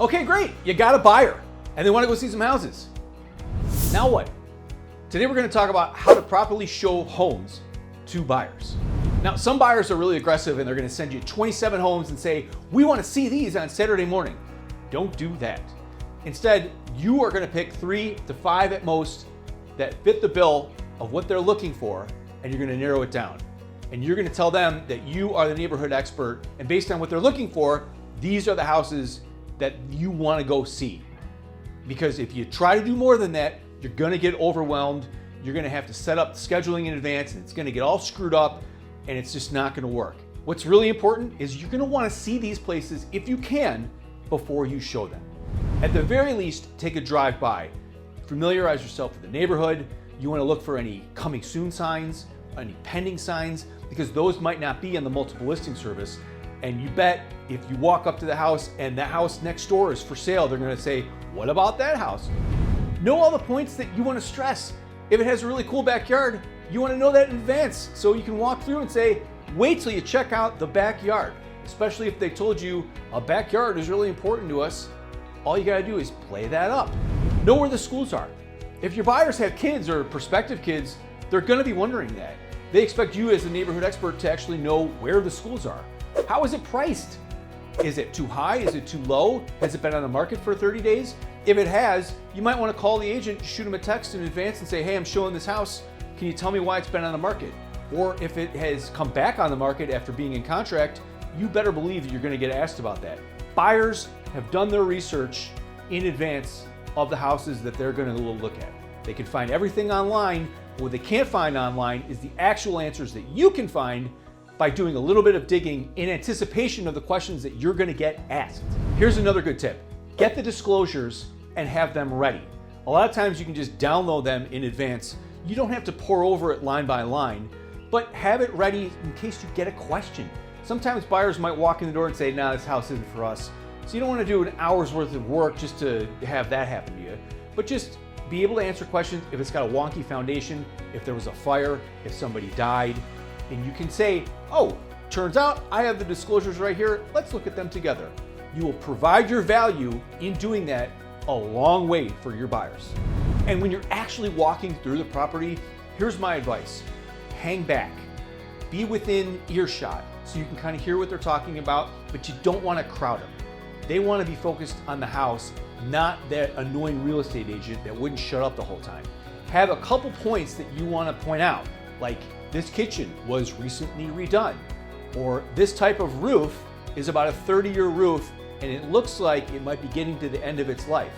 Okay, great, you got a buyer and they want to go see some houses. Now what? Today we're going to talk about how to properly show homes to buyers. Now, some buyers are really aggressive and they're going to send you 27 homes and say, we want to see these on Saturday morning. Don't do that. Instead, you are going to pick 3 to 5 at most that fit the bill of what they're looking for, and you're going to narrow it down. And you're going to tell them that you are the neighborhood expert, and based on what they're looking for, these are the houses that you want to go see. Because if you try to do more than that, you're going to get overwhelmed. You're going to have to set up scheduling in advance, and it's going to get all screwed up, and it's just not going to work. What's really important is you're going to want to see these places, if you can, before you show them. At the very least, take a drive by. Familiarize yourself with the neighborhood. You want to look for any coming soon signs, any pending signs, because those might not be on the multiple listing service. And you bet if you walk up to the house and the house next door is for sale, they're going to say, what about that house? Know all the points that you want to stress. If it has a really cool backyard, you want to know that in advance so you can walk through and say, wait till you check out the backyard. Especially if they told you a backyard is really important to us. All you got to do is play that up. Know where the schools are. If your buyers have kids or prospective kids, they're going to be wondering that. They expect you as a neighborhood expert to actually know where the schools are. How is it priced? Is it too high? Is it too low? Has it been on the market for 30 days? If it has, you might want to call the agent, shoot them a text in advance and say, hey, I'm showing this house. Can you tell me why it's been on the market? Or if it has come back on the market after being in contract, you better believe you're going to get asked about that. Buyers have done their research in advance of the houses that they're going to look at. They can find everything online. What they can't find online is the actual answers that you can find by doing a little bit of digging in anticipation of the questions that you're going to get asked. Here's another good tip. Get the disclosures and have them ready. A lot of times you can just download them in advance. You don't have to pour over it line by line, but have it ready in case you get a question. Sometimes buyers might walk in the door and say, nah, this house isn't for us. So you don't want to do an hour's worth of work just to have that happen to you, but just be able to answer questions if it's got a wonky foundation, if there was a fire, if somebody died, and you can say, oh, turns out I have the disclosures right here. Let's look at them together. You will provide your value in doing that a long way for your buyers. And when you're actually walking through the property, here's my advice. Hang back. Be within earshot so you can kind of hear what they're talking about, but you don't want to crowd them. They want to be focused on the house, not that annoying real estate agent that wouldn't shut up the whole time. Have a couple points that you want to point out, like this kitchen was recently redone, or this type of roof is about a 30-year roof and it looks like it might be getting to the end of its life,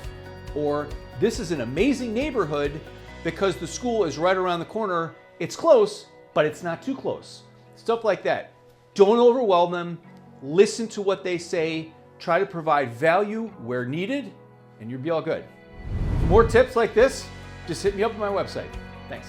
or this is an amazing neighborhood because the school is right around the corner. It's close, but it's not too close. Stuff like that. Don't overwhelm them. Listen to what they say. Try to provide value where needed, and you'll be all good. For more tips like this, just hit me up on my website. Thanks.